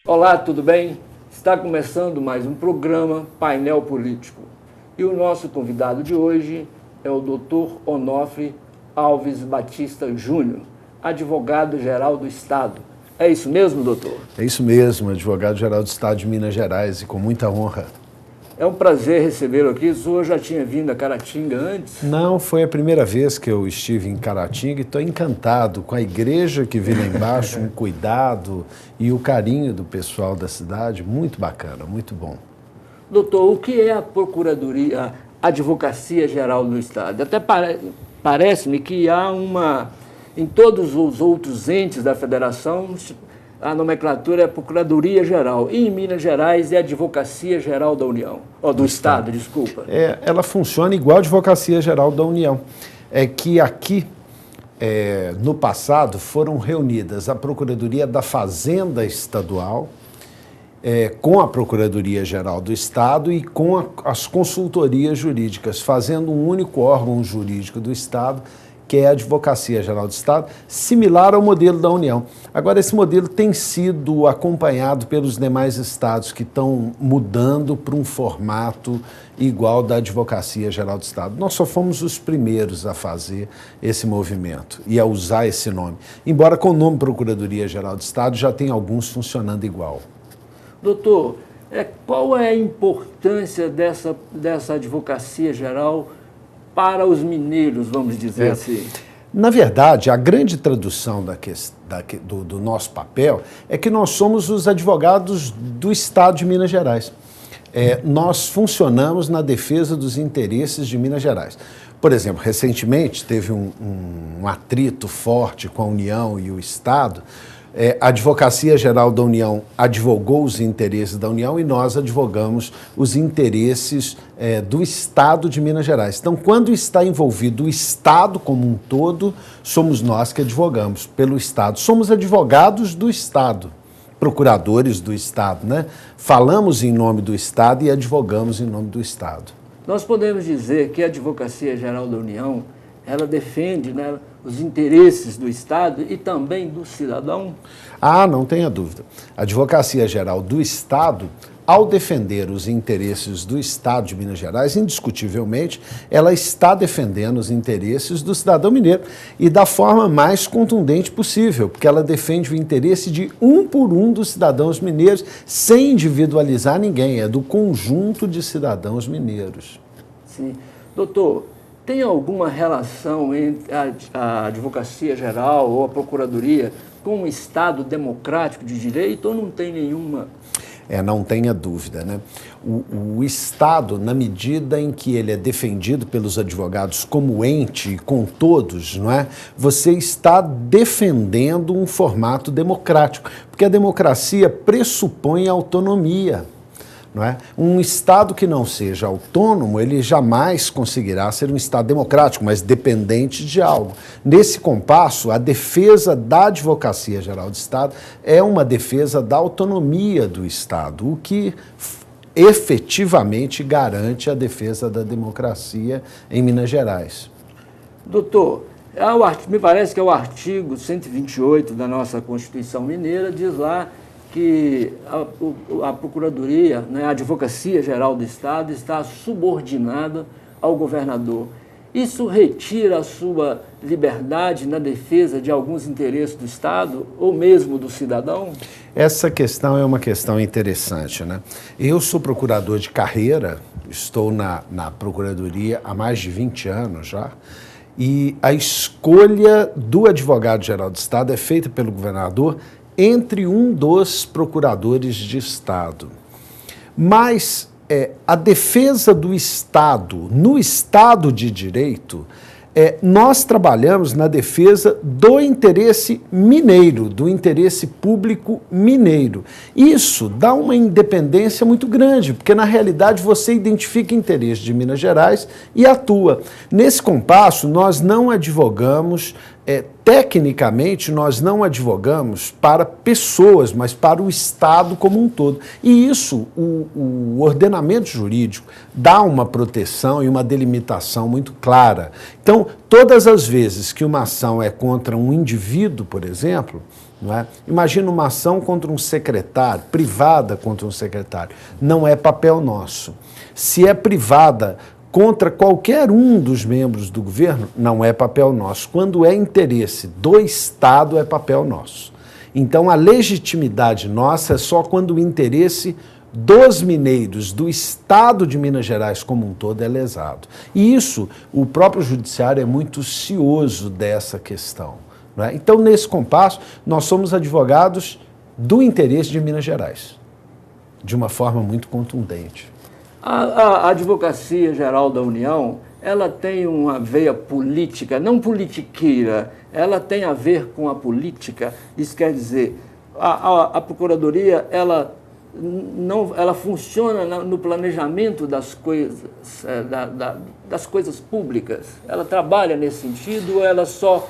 Olá, tudo bem? Está começando mais um programa Painel Político. E o nosso convidado de hoje é o Dr. Onofre Alves Batista Júnior, advogado-geral do Estado. É isso mesmo, doutor? É isso mesmo, advogado-geral do Estado de Minas Gerais, e com muita honra. É um prazer recebê-lo aqui. O senhor já tinha vindo a Caratinga antes? Não, foi a primeira vez que eu estive em Caratinga e estou encantado com a igreja que vi lá embaixo, um cuidado e o carinho do pessoal da cidade. Muito bacana, muito bom. Doutor, o que é a Procuradoria, a Advocacia Geral do Estado? Até parece-me que há em todos os outros entes da federação, a nomenclatura é Procuradoria Geral. E em Minas Gerais é Advocacia Geral da União, do Estado, desculpa. Ela funciona igual a Advocacia Geral da União. É que aqui, no passado, foram reunidas a Procuradoria da Fazenda Estadual, com a Procuradoria Geral do Estado e com as consultorias jurídicas, fazendo um único órgão jurídico do Estado, que é a Advocacia Geral do Estado, similar ao modelo da União. Agora, esse modelo tem sido acompanhado pelos demais estados que estão mudando para um formato igual da Advocacia Geral do Estado. Nós só fomos os primeiros a fazer esse movimento e a usar esse nome. Embora com o nome Procuradoria Geral do Estado já tem alguns funcionando igual. Doutor, qual é a importância dessa Advocacia Geral para os mineiros, vamos dizer assim? Na verdade, a grande tradução do nosso papel é que nós somos os advogados do Estado de Minas Gerais. Nós funcionamos na defesa dos interesses de Minas Gerais. Por exemplo, recentemente teve um atrito forte com a União e o Estado. A Advocacia Geral da União advogou os interesses da União e nós advogamos os interesses do Estado de Minas Gerais. Então, quando está envolvido o Estado como um todo, somos nós que advogamos pelo Estado. Somos advogados do Estado, procuradores do Estado, né? Falamos em nome do Estado e advogamos em nome do Estado. Nós podemos dizer que a Advocacia Geral da União, ela defende, né, os interesses do Estado e também do cidadão? Ah, não tenha dúvida. A Advocacia Geral do Estado, ao defender os interesses do Estado de Minas Gerais, indiscutivelmente, ela está defendendo os interesses do cidadão mineiro e da forma mais contundente possível, porque ela defende o interesse de um por um dos cidadãos mineiros, sem individualizar ninguém, é do conjunto de cidadãos mineiros. Sim. Doutor, tem alguma relação entre a Advocacia Geral ou a Procuradoria com o Estado democrático de direito ou não tem nenhuma? Não tenha dúvida, né? O Estado, na medida em que ele é defendido pelos advogados como ente, com todos, não é? Você está defendendo um formato democrático, porque a democracia pressupõe autonomia. Não é? Um Estado que não seja autônomo, ele jamais conseguirá ser um Estado democrático, mas dependente de algo. Nesse compasso, a defesa da Advocacia Geral do Estado é uma defesa da autonomia do Estado, o que efetivamente garante a defesa da democracia em Minas Gerais. Doutor, me parece que é o artigo 128 da nossa Constituição Mineira, diz lá que a Procuradoria, né, a Advocacia Geral do Estado está subordinada ao governador. Isso retira a sua liberdade na defesa de alguns interesses do Estado ou mesmo do cidadão? Essa questão é uma questão interessante, né? Eu sou procurador de carreira, estou na Procuradoria há mais de 20 anos já, e a escolha do advogado-geral do Estado é feita pelo governador entre um dos procuradores de Estado. Mas a defesa do Estado, no Estado de Direito, nós trabalhamos na defesa do interesse mineiro, do interesse público mineiro. Isso dá uma independência muito grande, porque na realidade você identifica interesse de Minas Gerais e atua. Nesse compasso, nós não advogamos tecnicamente, nós não advogamos para pessoas, mas para o Estado como um todo. E isso, o ordenamento jurídico dá uma proteção e uma delimitação muito clara. Então, todas as vezes que uma ação é contra um indivíduo, por exemplo, Não é? Imagina uma ação contra um secretário, privada contra um secretário. Não é papel nosso. Se é privada contra qualquer um dos membros do governo, não é papel nosso. Quando é interesse do Estado, é papel nosso. Então, a legitimidade nossa é só quando o interesse dos mineiros, do Estado de Minas Gerais como um todo, é lesado. E isso, o próprio judiciário é muito cioso dessa questão. Não é? Então, nesse compasso, nós somos advogados do interesse de Minas Gerais, de uma forma muito contundente. A Advocacia Geral da União, ela tem uma veia política, não politiqueira, ela tem a ver com a política. Isso quer dizer, a Procuradoria, ela funciona no planejamento das coisas, das coisas públicas. Ela trabalha nesse sentido ou ela só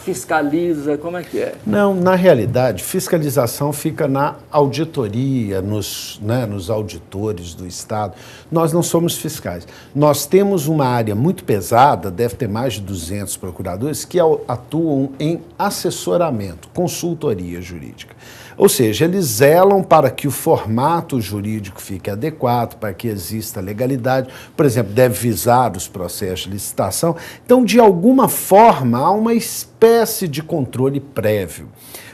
fiscaliza? Como é que é? Não, na realidade, fiscalização fica na auditoria, nos auditores do Estado. Nós não somos fiscais. Nós temos uma área muito pesada, deve ter mais de 200 procuradores, que atuam em assessoramento, consultoria jurídica. Ou seja, eles zelam para que o formato jurídico fique adequado, para que exista legalidade. Por exemplo, deve visar os processos de licitação. Então, de alguma forma, há uma espécie de controle prévio.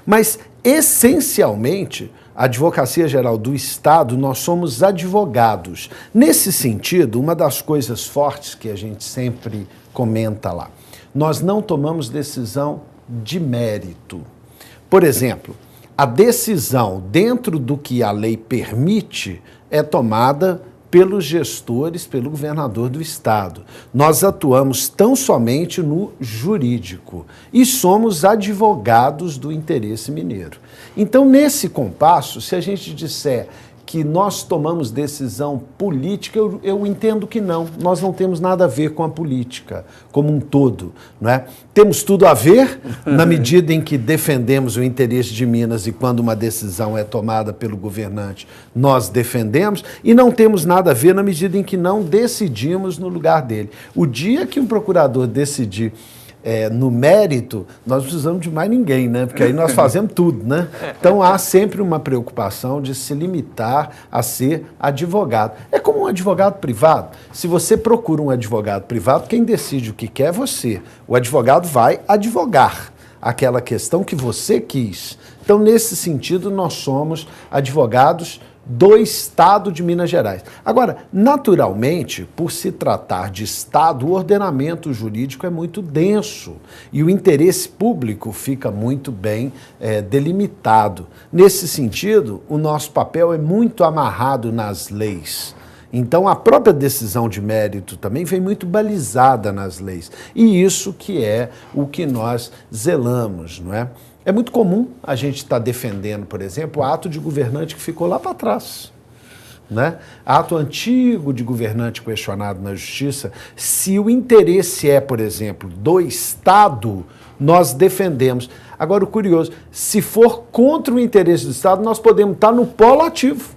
Mas, essencialmente, a Advocacia Geral do Estado, nós somos advogados. Nesse sentido, uma das coisas fortes que a gente sempre comenta lá, nós não tomamos decisão de mérito. Por exemplo, a decisão dentro do que a lei permite é tomada pelos gestores, pelo governador do Estado. Nós atuamos tão somente no jurídico e somos advogados do interesse mineiro. Então, nesse compasso, se a gente disser que nós tomamos decisão política, eu entendo que não. Nós não temos nada a ver com a política como um todo, não é? Temos tudo a ver na medida em que defendemos o interesse de Minas e quando uma decisão é tomada pelo governante, nós defendemos, e não temos nada a ver na medida em que não decidimos no lugar dele. O dia que um procurador decidir no mérito, nós não precisamos de mais ninguém, né? Porque aí nós fazemos tudo, né? Então há sempre uma preocupação de se limitar a ser advogado. É como um advogado privado. Se você procura um advogado privado, quem decide o que quer é você. O advogado vai advogar aquela questão que você quis. Então, nesse sentido, nós somos advogados do Estado de Minas Gerais. Agora, naturalmente, por se tratar de Estado, o ordenamento jurídico é muito denso e o interesse público fica muito bem delimitado. Nesse sentido, o nosso papel é muito amarrado nas leis. Então, a própria decisão de mérito também vem muito balizada nas leis. E isso que é o que nós zelamos, não é? É muito comum a gente estar defendendo, por exemplo, ato de governante que ficou lá para trás, né? Ato antigo de governante questionado na justiça. Se o interesse é, por exemplo, do Estado, nós defendemos. Agora, o curioso, se for contra o interesse do Estado, nós podemos estar no polo ativo,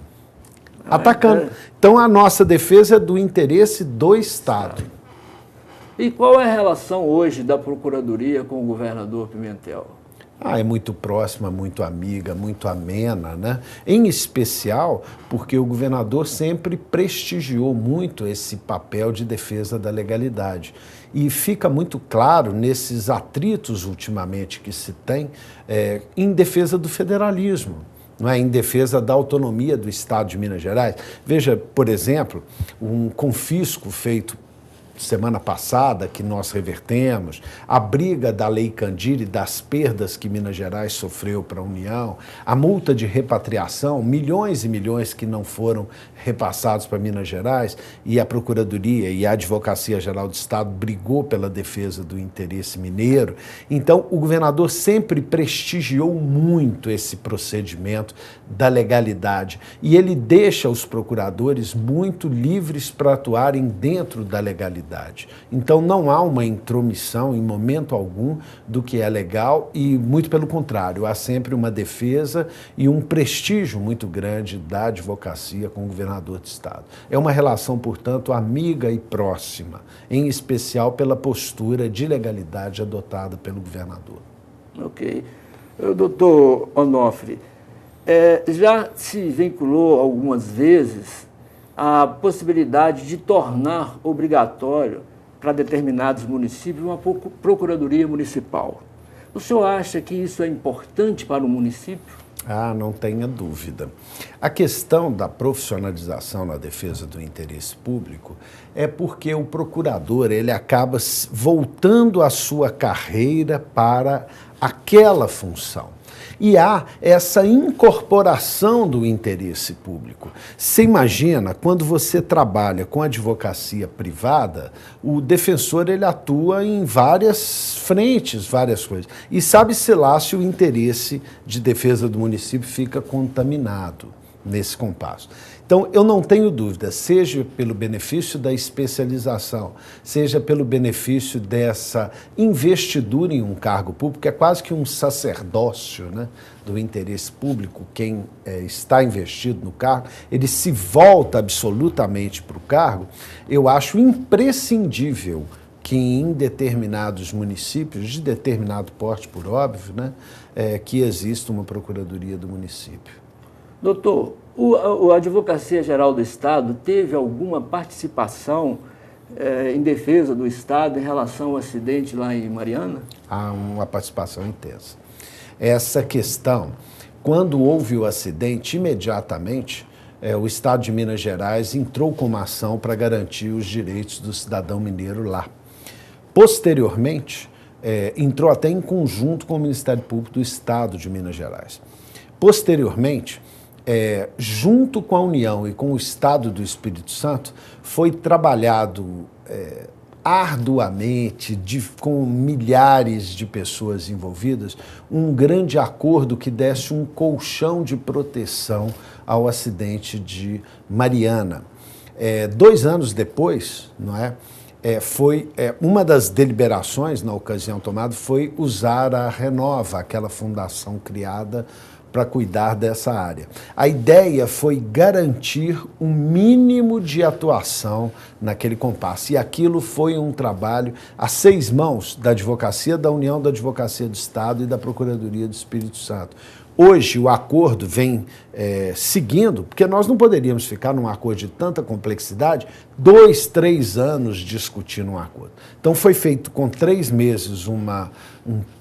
atacando. Então, a nossa defesa é do interesse do Estado. E qual é a relação hoje da Procuradoria com o governador Pimentel? É muito próxima, muito amiga, muito amena, né? Em especial porque o governador sempre prestigiou muito esse papel de defesa da legalidade. E fica muito claro nesses atritos ultimamente que se tem em defesa do federalismo, não é? Em defesa da autonomia do Estado de Minas Gerais. Veja, por exemplo, um confisco feito semana passada, que nós revertemos, a briga da Lei Candir e das perdas que Minas Gerais sofreu para a União, a multa de repatriação, milhões e milhões que não foram repassados para Minas Gerais, e a Procuradoria e a Advocacia Geral do Estado brigou pela defesa do interesse mineiro. Então, o governador sempre prestigiou muito esse procedimento da legalidade, e ele deixa os procuradores muito livres para atuarem dentro da legalidade. Então, não há uma intromissão em momento algum do que é legal e, muito pelo contrário, há sempre uma defesa e um prestígio muito grande da advocacia com o governador de Estado. É uma relação, portanto, amiga e próxima, em especial pela postura de legalidade adotada pelo governador. Ok. Doutor Onofre, já se vinculou algumas vezes a possibilidade de tornar obrigatório para determinados municípios uma procuradoria municipal. O senhor acha que isso é importante para o município? Ah, não tenha dúvida. A questão da profissionalização na defesa do interesse público é porque o procurador ele acaba voltando a sua carreira para aquela função. E há essa incorporação do interesse público. Você imagina, quando você trabalha com advocacia privada, o defensor ele atua em várias frentes, várias coisas. E sabe-se lá se o interesse de defesa do município fica contaminado nesse compasso. Então, eu não tenho dúvida, seja pelo benefício da especialização, seja pelo benefício dessa investidura em um cargo público, que é quase que um sacerdócio, né, do interesse público, quem está investido no cargo, ele se volta absolutamente para o cargo, eu acho imprescindível que em determinados municípios, de determinado porte, por óbvio, né, que exista uma procuradoria do município. Doutor, a Advocacia Geral do Estado teve alguma participação em defesa do Estado em relação ao acidente lá em Mariana? Há uma participação intensa. Essa questão, quando houve o acidente, imediatamente o Estado de Minas Gerais entrou com uma ação para garantir os direitos do cidadão mineiro lá. Posteriormente, entrou até em conjunto com o Ministério Público do Estado de Minas Gerais. Posteriormente, junto com a União e com o Estado do Espírito Santo, foi trabalhado arduamente, com milhares de pessoas envolvidas, um grande acordo que desse um colchão de proteção ao acidente de Mariana. 2 anos depois, não é? Uma das deliberações na ocasião tomada foi usar a Renova, aquela fundação criada para cuidar dessa área. A ideia foi garantir um mínimo de atuação naquele compasso. E aquilo foi um trabalho a 6 mãos da Advocacia da União, da Advocacia do Estado e da Procuradoria do Espírito Santo. Hoje o acordo vem seguindo, porque nós não poderíamos ficar num acordo de tanta complexidade 2, 3 anos discutindo um acordo. Então foi feito com 3 meses um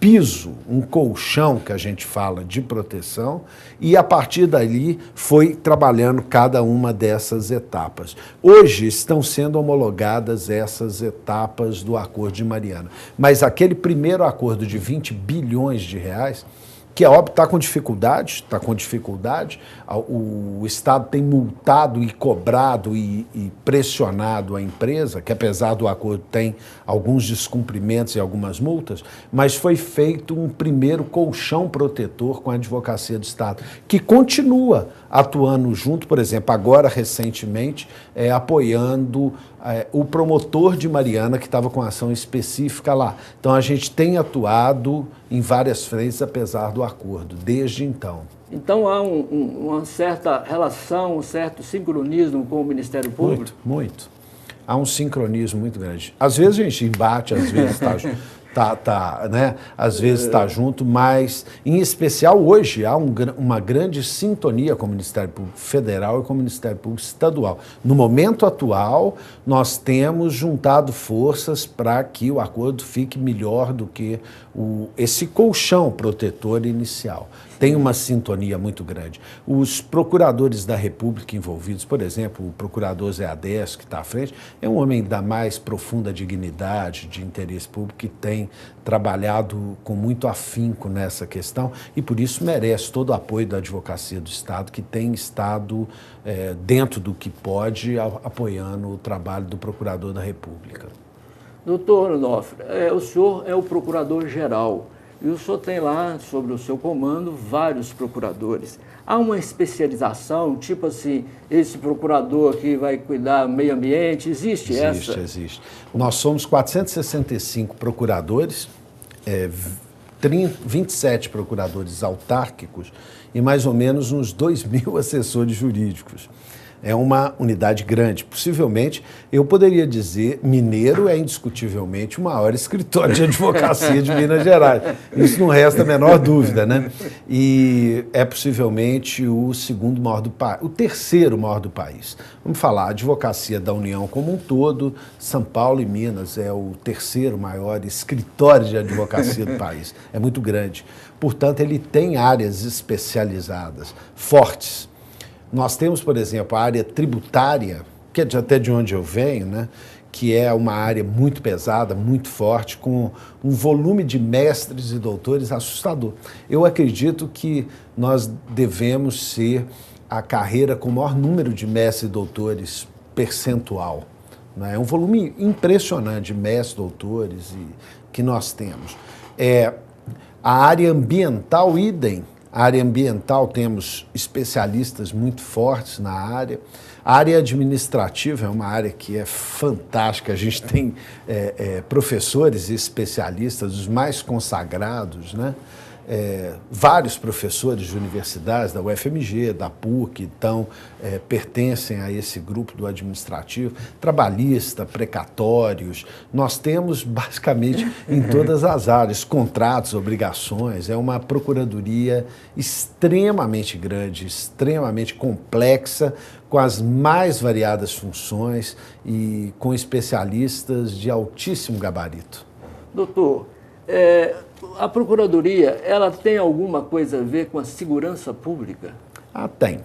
piso, um colchão que a gente fala de proteção e a partir dali foi trabalhando cada uma dessas etapas. Hoje estão sendo homologadas essas etapas do Acordo de Mariana, mas aquele primeiro acordo de 20 bilhões de reais, que é óbvio, está com dificuldade, o Estado tem multado e cobrado e pressionado a empresa, que apesar do acordo tem alguns descumprimentos e algumas multas, mas foi feito um primeiro colchão protetor com a Advocacia do Estado, que continua atuando junto, por exemplo, agora recentemente, apoiando o promotor de Mariana, que estava com ação específica lá. Então, a gente tem atuado em várias frentes, apesar do acordo, desde então. Então, há uma certa relação, um certo sincronismo com o Ministério Público? Muito, muito. Há um sincronismo muito grande. Às vezes a gente embate, às vezes né? Às vezes está junto, mas, em especial, hoje há uma grande sintonia com o Ministério Público Federal e com o Ministério Público Estadual. No momento atual, nós temos juntado forças para que o acordo fique melhor do que esse colchão protetor inicial. Tem uma sintonia muito grande. Os procuradores da República envolvidos, por exemplo, o procurador Zé Adés, que está à frente, é um homem da mais profunda dignidade, de interesse público, que tem trabalhado com muito afinco nessa questão e, por isso, merece todo o apoio da Advocacia do Estado, que tem estado, dentro do que pode, apoiando o trabalho do Procurador da República. Doutor Onofre, o senhor é o Procurador-Geral. E o senhor tem lá, sobre o seu comando, vários procuradores. Há uma especialização, tipo assim, esse procurador aqui vai cuidar do meio ambiente? Existe essa? Existe. Nós somos 465 procuradores, 27 procuradores autárquicos e mais ou menos uns 2.000 assessores jurídicos. É uma unidade grande. Possivelmente, eu poderia dizer, Mineiro é indiscutivelmente o maior escritório de advocacia de Minas Gerais. Isso não resta a menor dúvida, né? E é possivelmente o segundo maior do país, o terceiro maior do país. Vamos falar, a advocacia da União como um todo, São Paulo e Minas é o terceiro maior escritório de advocacia do país. É muito grande. Portanto, ele tem áreas especializadas, fortes. Nós temos, por exemplo, a área tributária, que é até de onde eu venho, né? Que é uma área muito pesada, muito forte, com um volume de mestres e doutores assustador. Eu acredito que nós devemos ser a carreira com o maior número de mestres e doutores percentual. Né? É um volume impressionante de mestres, doutores que nós temos. A área ambiental, idem. A área ambiental, temos especialistas muito fortes na área. A área administrativa é uma área que é fantástica. A gente tem professores e especialistas, os mais consagrados, né? Vários professores de universidades, da UFMG, da PUC, então, pertencem a esse grupo do administrativo, trabalhista, precatórios. Nós temos, basicamente, em todas as áreas, contratos, obrigações. É uma procuradoria extremamente grande, extremamente complexa, com as mais variadas funções e com especialistas de altíssimo gabarito. Doutor, a Procuradoria, ela tem alguma coisa a ver com a segurança pública? Tem.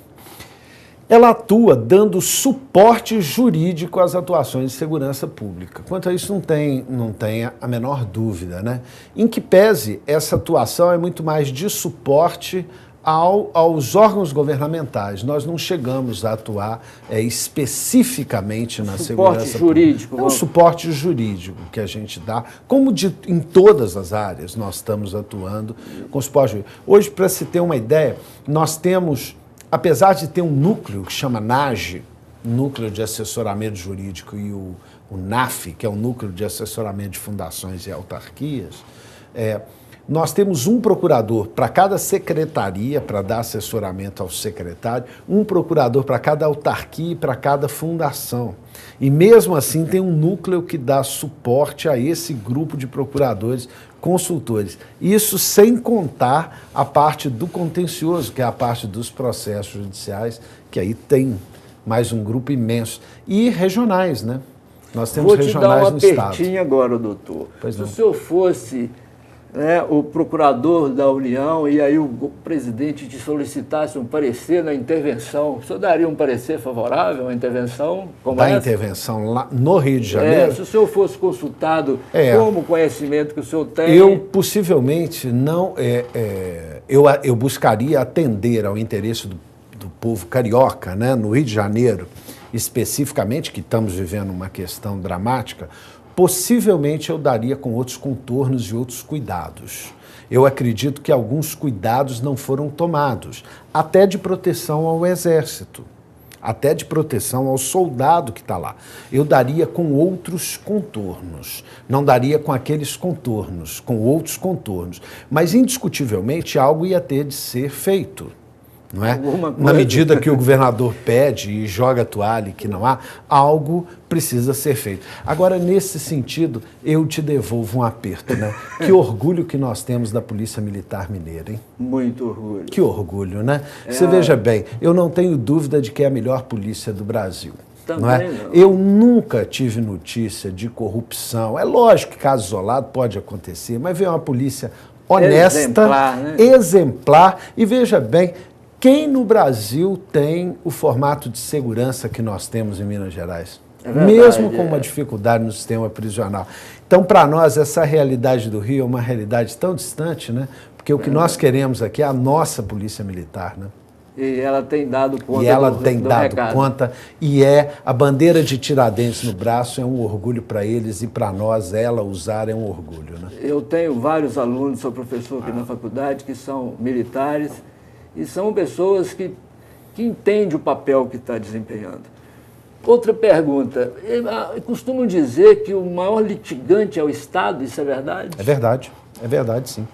Ela atua dando suporte jurídico às atuações de segurança pública. Quanto a isso, não tem a menor dúvida, né? Em que pese, essa atuação é muito mais de suporte aos órgãos governamentais. Nós não chegamos a atuar especificamente na segurança pública. Suporte jurídico. É um suporte jurídico que a gente dá, como em todas as áreas nós estamos atuando com suporte jurídico. Hoje, para se ter uma ideia, nós temos, apesar de ter um núcleo que chama NAGE, Núcleo de Assessoramento Jurídico, e o NAF, que é o Núcleo de Assessoramento de Fundações e Autarquias, nós temos um procurador para cada secretaria, para dar assessoramento ao secretário, um procurador para cada autarquia e para cada fundação. E mesmo assim tem um núcleo que dá suporte a esse grupo de procuradores, consultores. Isso sem contar a parte do contencioso, que é a parte dos processos judiciais, que aí tem mais um grupo imenso. E regionais, né? Nós temos regionais no estado. Vou te dar uma apertinha agora, doutor. Se o senhor fosse o procurador da União e aí o presidente te solicitasse um parecer na intervenção, o senhor daria um parecer favorável à intervenção como essa? Da intervenção lá no Rio de Janeiro? Se o senhor fosse consultado, como o conhecimento que o senhor tem... Eu possivelmente não... eu buscaria atender ao interesse do povo carioca, né, no Rio de Janeiro, especificamente, que estamos vivendo uma questão dramática. Possivelmente eu daria com outros contornos e outros cuidados. Eu acredito que alguns cuidados não foram tomados, até de proteção ao Exército, até de proteção ao soldado que está lá. Eu daria com outros contornos, não daria com aqueles contornos, com outros contornos. Mas, indiscutivelmente, algo ia ter de ser feito. Não é? Na medida que o governador pede e joga a toalha, que não há, algo precisa ser feito. Agora, nesse sentido, eu te devolvo um aperto, né? Que orgulho que nós temos da Polícia Militar Mineira, hein? Muito orgulho. Que orgulho, né? Você veja bem, eu não tenho dúvida de que é a melhor polícia do Brasil. Também não é? Não. Eu nunca tive notícia de corrupção. É lógico que caso isolado pode acontecer, mas veio uma polícia honesta, exemplar, né? Exemplar, e veja bem, quem no Brasil tem o formato de segurança que nós temos em Minas Gerais? Verdade, mesmo com uma dificuldade no sistema prisional. Então, para nós, essa realidade do Rio é uma realidade tão distante, né? Porque o que nós queremos aqui é a nossa Polícia Militar, né? E ela tem dado conta. E ela tem dado conta, e a bandeira de Tiradentes no braço é um orgulho para eles, e para nós ela usar é um orgulho, né? Eu tenho vários alunos, sou professor aqui na faculdade, que são militares, e são pessoas que entendem o papel que está desempenhando. Outra pergunta, costumam dizer que o maior litigante é o Estado, isso é verdade? É verdade sim.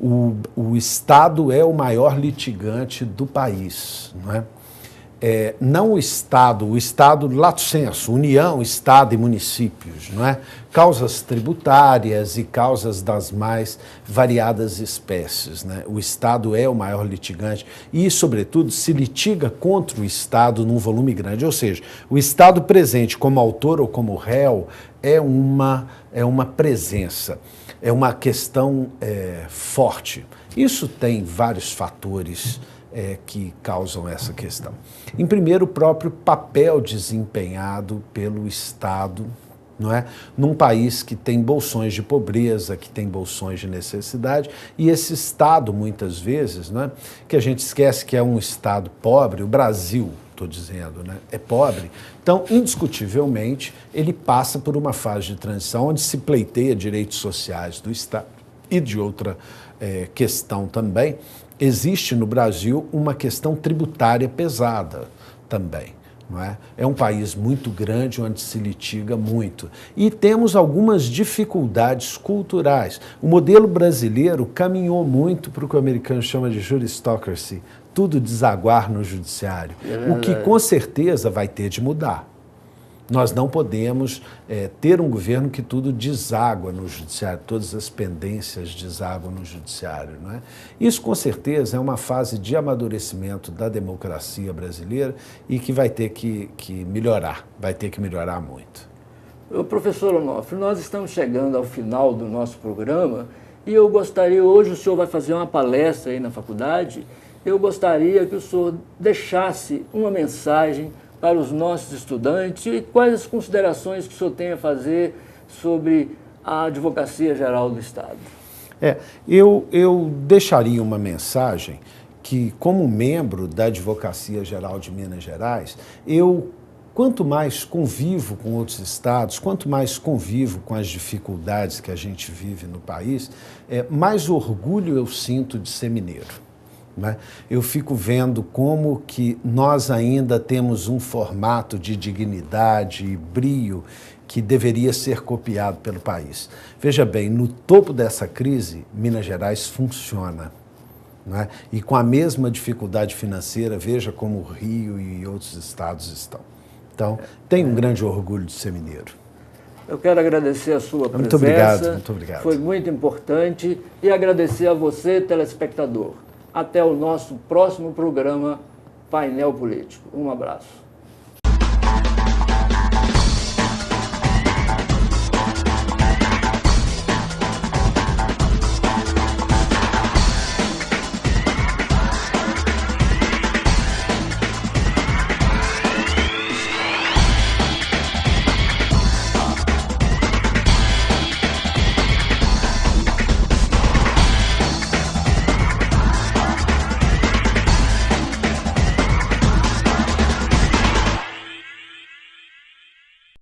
O Estado é o maior litigante do país, não é? não o Estado lato sensu, União, Estado e municípios, não é? Causas tributárias e causas das mais variadas espécies, né? O Estado é o maior litigante e, sobretudo, se litiga contra o Estado num volume grande, ou seja, o Estado presente como autor ou como réu é uma presença, é uma questão forte. Isso tem vários fatores que causam essa questão. Em primeiro, o próprio papel desempenhado pelo Estado, não é? Num país que tem bolsões de pobreza, que tem bolsões de necessidade, e esse Estado, muitas vezes, não é? Que a gente esquece que é um Estado pobre, o Brasil, estou dizendo, né? É pobre. Então, indiscutivelmente, ele passa por uma fase de transição onde se pleiteia direitos sociais do Estado e de outra questão também. Existe no Brasil uma questão tributária pesada também. Não é? É um país muito grande onde se litiga muito. E temos algumas dificuldades culturais. O modelo brasileiro caminhou muito para o que o americano chama de juristocracy, tudo desaguar no judiciário, o que com certeza vai ter de mudar. Nós não podemos ter um governo que tudo deságua no judiciário, todas as pendências desaguam no judiciário. Não é? Isso, com certeza, é uma fase de amadurecimento da democracia brasileira e que vai ter que melhorar, vai ter que melhorar muito. Professor Onofre, nós estamos chegando ao final do nosso programa e eu gostaria, hoje o senhor vai fazer uma palestra aí na faculdade, eu gostaria que o senhor deixasse uma mensagem para os nossos estudantes e quais as considerações que o senhor tem a fazer sobre a Advocacia Geral do Estado. Eu deixaria uma mensagem que, como membro da Advocacia Geral de Minas Gerais, quanto mais convivo com outros estados, quanto mais convivo com as dificuldades que a gente vive no país, mais orgulho eu sinto de ser mineiro. Né? Eu fico vendo como que nós ainda temos um formato de dignidade e brio que deveria ser copiado pelo país. Veja bem, no topo dessa crise, Minas Gerais funciona. Né? E com a mesma dificuldade financeira, veja como o Rio e outros estados estão. Então, tenho um grande orgulho de ser mineiro. Eu quero agradecer a sua presença. Muito obrigado, muito obrigado. Foi muito importante e agradecer a você, telespectador. Até o nosso próximo programa Painel Político. Um abraço.